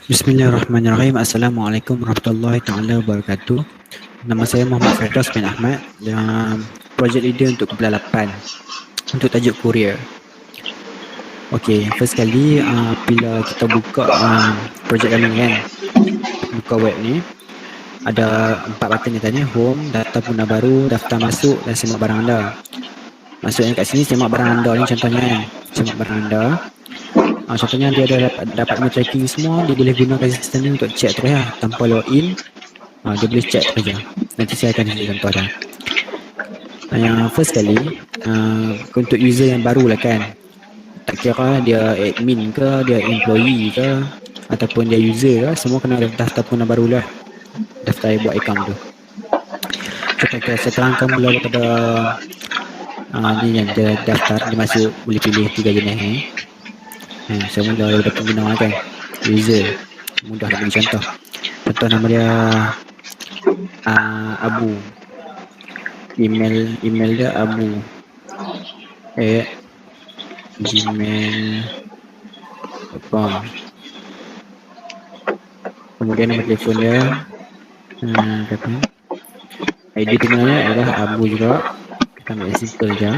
Bismillahirrahmanirrahim. Assalamualaikum warahmatullahi taala wabarakatuh. Nama saya Muhammad Firdaus bin Ahmad dan project leader untuk kumpulan 8 untuk tajuk Korea. Okey, first kali bila kita buka project kami ni kan, buka web ni ada 4 button ni tadi, home, data guna baru, daftar masuk dan semak barang anda. Maksudnya kat sini semak barang anda ni contohnya kan, semak barang anda. Contohnya dia ada dapat ilmu tracking semua, dia boleh gunakan sistem ni untuk check terus lah tanpa login. Dia boleh check saja. Nanti saya akan tunjuk contoh dah. Yang first kali untuk user yang baru lah kan, tak kira dia admin ke, dia employee ke, ataupun dia user ke, semua kena daftar pengguna baru lah, daftar buat account tu. Saya terangkan mula daripada ni yang dia daftar, dia masuk boleh pilih 3 jenis ni. Saya mula daripada pengguna kan, user, mudah nak bagi contoh. Contoh nama dia Abu, email dia Abu gmail.com. Kemudian nama telefon dia ID penggunanya adalah Abu juga, kita ambil simple je.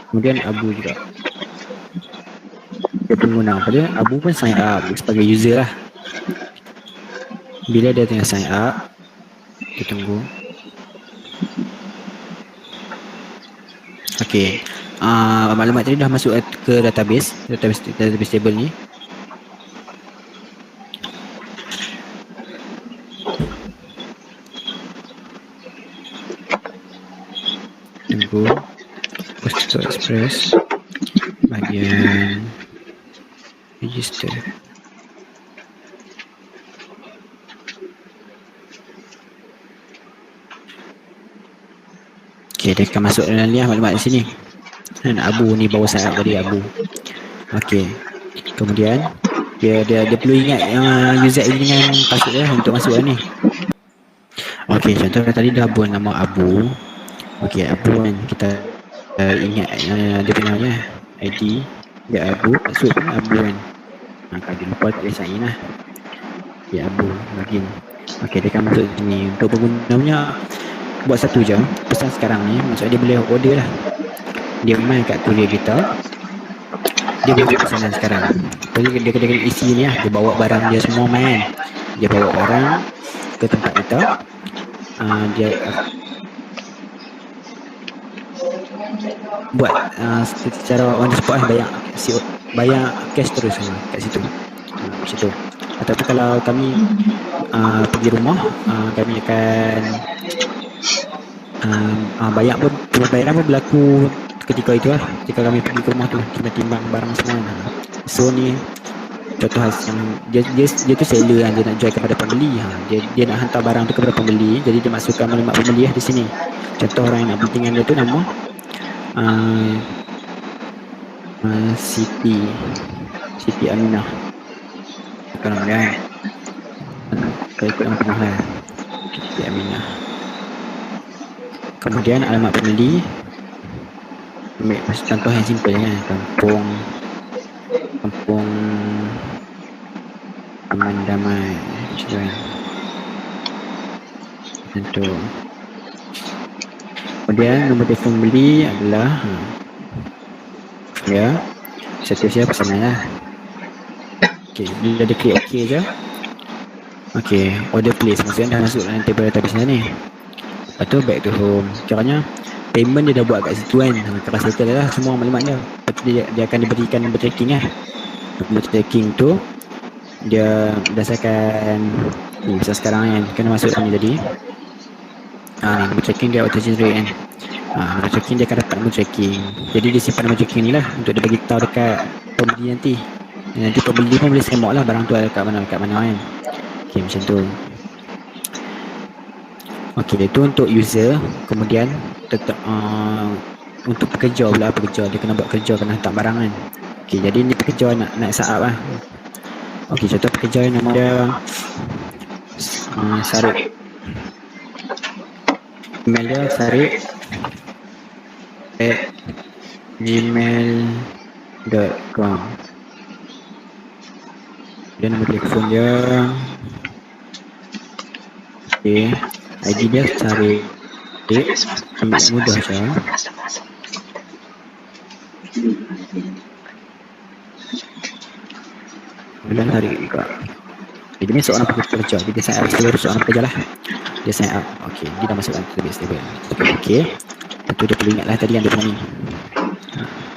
Kemudian Abu juga, dia pengguna apa dia, Abu pun sign up sebagai user lah. Bila dia tengah sign up, kita tunggu. Okey, maklumat tadi dah masuk ke database table ni. Tunggu. Post Express bahagian register. Okey, dia akan masuk dalam ni lah maklumat di sini. Dan Abu ni bawa sign up tadi, Abu. Okey. Kemudian dia perlu ingat user ID dengan password dia untuk masuk ni. Okey, contoh tadi dah buat nama Abu. Okey, Abu kan kita ingat dia punya ID dia Abu, password pun Abu kan. Kalau lupa tak boleh sign in lah. Ya, Abu login. Okey, dia akan masuk sini. Untuk pengguna punya buat satu je pesan sekarang ni, maksudnya dia boleh order lah. Dia main kat kuliah kita, dia boleh buat pesanan sekarang. Jadi dia kena isi ni lah, dia bawa barang dia semua main. Dia bawa barang ke tempat kita, dia buat secara on the spot lah, bayar cash terus kat situ. Ataupun kalau kami pergi rumah, kami akan bayar pun, pembayaran pun berlaku ketika itu lah, ketika kami pergi ke rumah tu, kita timbang barang semua. So ni contoh yang dia tu seller kan, dia nak jual kepada pembeli. Dia nak hantar barang tu kepada pembeli, jadi dia masukkan maklumat pembeli lah di sini. Contoh orang yang nak pentingan dia tu nama Siti Aminah, bukan nama dia kan, saya ikut nama tengah lah, Siti Aminah. Kemudian alamat pembeli, ambil contoh yang simple kan, kampung Aman Damai, contoh. Kemudian nombor telefon beli adalah seterusnya pesanan lah. Okey, bila dia klik OK je. Okey, order place, maksudnya dah masuk dalam table database ni. Lepas tu back to home. Caranya payment dia dah buat kat situ kan, kita settle lah semua maklumat dia. Lepas tu dia akan diberikan nombor tracking lah. Nombor tracking tu dia berdasarkan ni, misal sekarang kan kena masuk sini tadi. Ni nombor tracking dia auto generate kan. Nombor tracking dia akan dapat nombor tracking. Jadi dia simpan nombor tracking ni lah untuk dia bagi tahu dekat pembeli nanti. Dan nanti pembeli pun boleh semak lah barang tu ada kat mana kan. Okey, macam tu. Okey, itu untuk user. Kemudian tetap untuk pekerja pula, dia kena buat kerja, kena hantar barang kan. Okey, jadi ni pekerja nak set up lah. Okey, contoh pekerja nama dia Sarik. Email dia sarik@gmail.com. Dia nombor telefon dia. Okay. ID dia cari. Ambil yang mudah je. Boleh tarik juga. Jadi ni seorang pekerja. Jadi dia sign up seorang pekerja lah. Dia sign up. Okay. Dia dah masukkan database dia. Okay. Lepas tu dia perlu ingat lah tadi yang dia punya ni.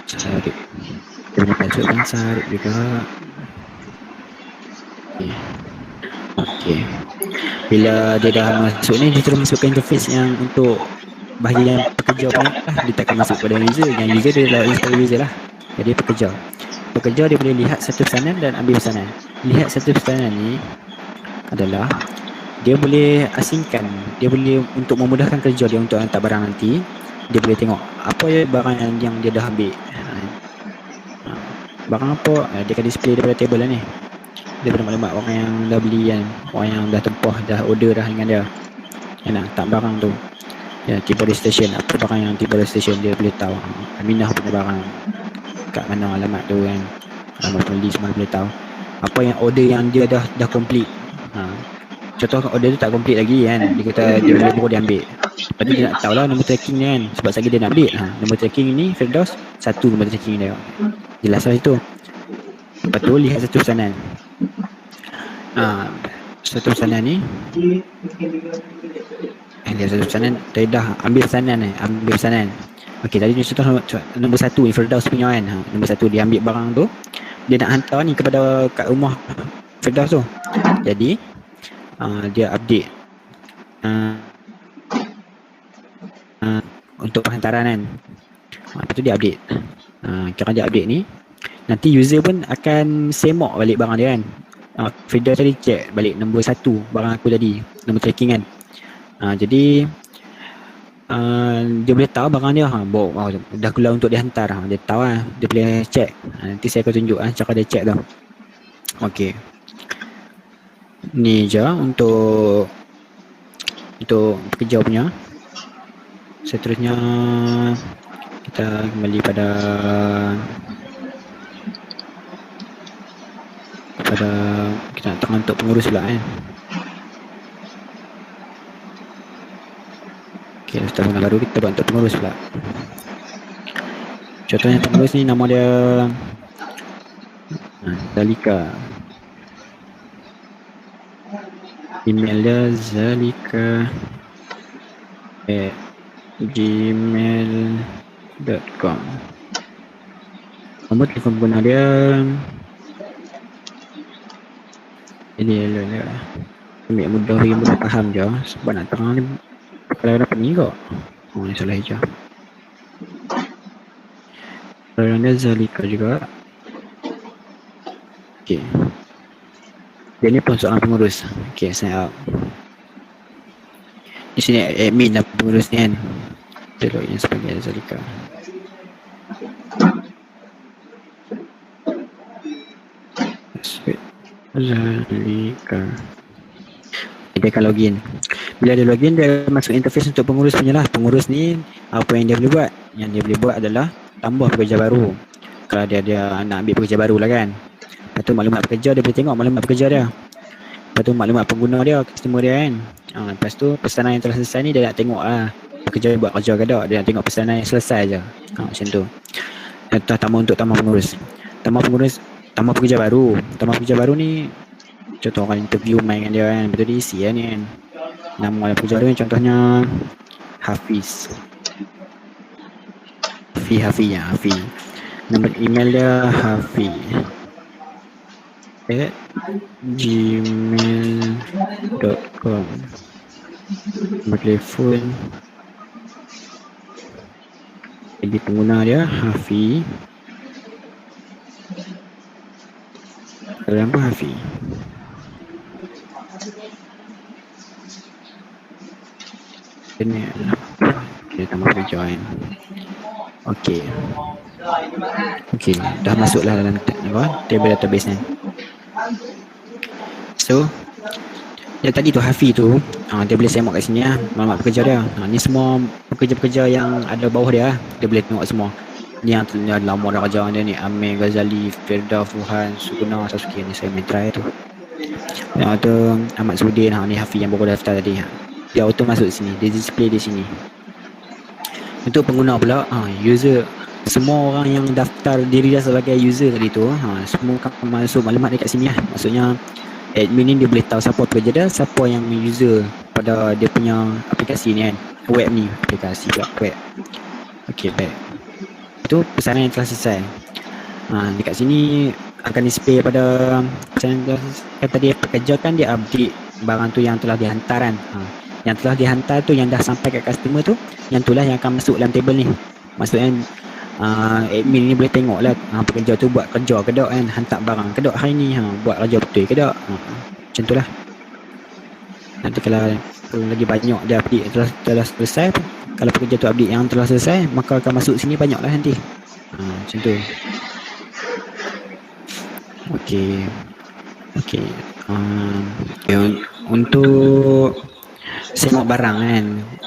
Sarik. Dia punya password kan sarik juga. Okay. Bila dia dah masuk ni, dia terus masukkan interface yang untuk bahagian pekerja punya lah. Dia takkan masuk pada user. Yang user dia dah install user lah. Jadi pekerja dia boleh lihat satu pesanan dan ambil pesanan. Lihat satu pesanan ni adalah dia boleh asingkan. Dia boleh untuk memudahkan kerja dia untuk hantar barang nanti. Dia boleh tengok apa ya barang yang dia dah ambil. Barang apa, dia akan display daripada table lah ni. Daripada maklumat orang yang dah beli kan, orang yang dah tempah, dah order dah dengan dia yang nak tak barang tu. Ya, tiba di station, apa barang yang tiba di station dia boleh tahu. Aminah punya barang kat mana alamat tu kan, alamat pembeli semua boleh tahu. Apa yang order yang dia dah complete. Contoh order tu tak complete lagi kan, dia kata dia baru dia ambil. Lepas tu dia nak tahu lah nombor tracking dia kan, sebab lagi dia nak ambil. Nombor tracking ni Firdaus, satu nombor tracking dia. Jelas lah itu. Lepas tu lihat satu pesanan. Satu pesanan ni lihat satu pesanan. Tadi dah ambil pesanan. Okey, tadi contoh nombor satu ni Firdaus punya kan. Nombor satu dia ambil barang tu, dia nak hantar ni kepada kat rumah Firdaus tu. Jadi dia update untuk penghantaran kan. Lepas tu dia update. Kira dia update ni, nanti user pun akan semak balik barang dia kan. Firdaus tadi check balik nombor satu barang aku tadi, nombor tracking kan. Jadi dia boleh tahu barang dia dah keluar untuk dihantar. Dia tahu lah, dia boleh check. Nanti saya akan tunjuk cara dia check tu. Okey, ni je untuk pekerja punya. Seterusnya kita kembali pada kita nak tengah untuk pengurus pula kan. Okay, daftar pengguna baru kita buat untuk pengurus pula. Contohnya pengurus ni nama dia Zalika. Email dia zalika@gmail.com. Nombor telefon pengguna dia ini ambil mudah bagi mudah faham je, sebab nak terang ni kalau dapat ni kok. Ni salah hijau. Kalau dia Zalika juga. Okey. Dia ni pun soalan pengurus. Okey, sign up. Di sini admin lah pengurus ni kan. Dia login sebagai Zalika. Zalika. Dia akan login. Bila dia login, dia masuk interface untuk pengurus punya lah. Pengurus ni apa yang dia boleh buat? Yang dia boleh buat adalah tambah pekerja baru. Kalau dia nak ambil pekerja baru lah kan. Lepas tu maklumat pekerja, dia boleh tengok maklumat pekerja dia. Lepas tu maklumat pengguna dia, customer dia kan. Lepas tu pesanan yang telah selesai ni dia nak tengok lah pekerja buat kerja ke tak. Dia nak tengok pesanan yang selesai je. Macam tu. Contoh tambah pengurus. Tambah pekerja baru. Tambah pekerja baru ni contoh orang interview main dengan dia kan. Betul dia isi kan ni kan. Nama pekerja baru ni contohnya Hafiz. Hafiz. Nombor email dia hafiz@gmail.com. Nombor telefon jadi pengguna dia Hafiz. Dalam apa Hafiz? Ini kita tambah pekerja kan. Okey, dah masuklah dalam table database ni. So yang tadi tu Hafiz tu dia boleh semak kat sini lah maklumat pekerja dia. Ni semua pekerja-pekerja yang ada bawah dia dia boleh tengok semua. Ni yang lama dah kerja dia ni, Amir, Ghazali, Firda, Fuhan, Suguna, Sasuke ni saya main try tu. Yang tu Ahmad Sudin, ni Hafiz yang baru daftar tadi. Dia auto masuk sini, dia display di sini. Untuk pengguna pula, user, semua orang yang daftar diri dia sebagai user tadi tu, semua akan masuk maklumat dekat sini lah. Maksudnya admin ni dia boleh tahu siapa pekerja dia, siapa yang user pada dia punya aplikasi ni kan, web ni, aplikasi pula web. Okey, baik. Itu pesanan yang telah selesai. Dekat sini akan display pada pesanan yang tadi pekerja kan, dia update barang tu yang telah dihantar kan. Yang telah dihantar tu, yang dah sampai kat customer tu, yang itulah yang akan masuk dalam table ni. Maksudnya admin ni boleh tengok lah pekerja tu buat kerja ke tak kan, hantar barang ke tak hari ni, buat kerja betul ke tak, macam tu lah. Nanti kalau lagi banyak dia update telah selesai, kalau pekerja tu update yang telah selesai, maka akan masuk sini banyak lah nanti. Macam tu. Okey. Untuk semak barang kan,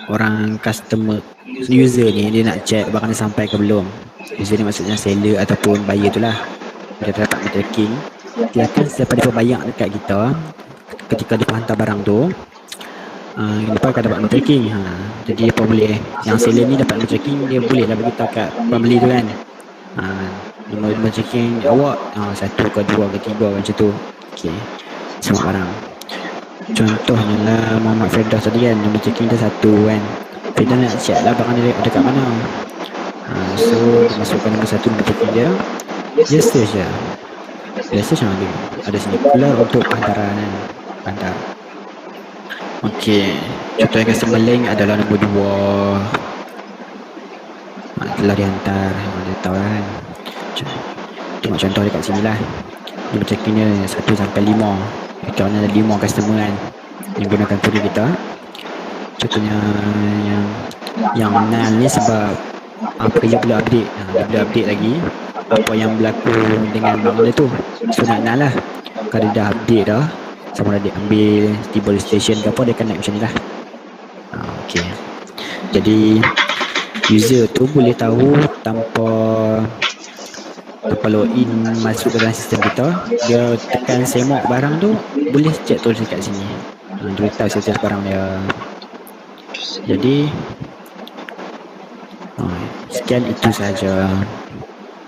orang customer user ni dia nak check barang dia sampai ke belum. User ni maksudnya seller ataupun buyer tu lah. Dia dapat tracking, dia akan setiap dia bayar dekat kita ketika dia hantar barang tu, lepas akan dapat tracking. Jadi apa boleh, yang seller ni dapat tracking, dia boleh lah beritahu kat pembeli tu kan, nombor tracking awak 1 ke 2 ke 3 macam tu. Okey, semak barang. Contohnya lah Muhammad Firdaus tadi kan, nombor tracking dia 1 kan. Firdaus nak check lah barang dia dekat mana. So dia masukkan nombor 1 nombor tracking dia, dia search lah. Dia search ada sini pula untuk hantaran kan, hantar. Okey, contoh yang customer link adalah nombor 2, telah dihantar. Dia tahu lah kan. Tengok contoh dekat sini lah. Nombor tracking dia 1 sampai 5. Kita ada 5 customer kan yang gunakan courier kita. Contohnya yang nal ni sebab pekerja perlu update. Dia perlu update lagi apa yang berlaku dengan barang dia tu. So nak nal lah. Kalau dia dah update dah, sama ada dia ambil tiba di station ke apa, dia akan naik macam ni lah. Okey, jadi user tu boleh tahu tanpa login masuk ke dalam sistem kita, dia tekan semak barang tu, boleh check tulis dekat sini. Dia boleh tahu status barang dia. Jadi sekian itu saja.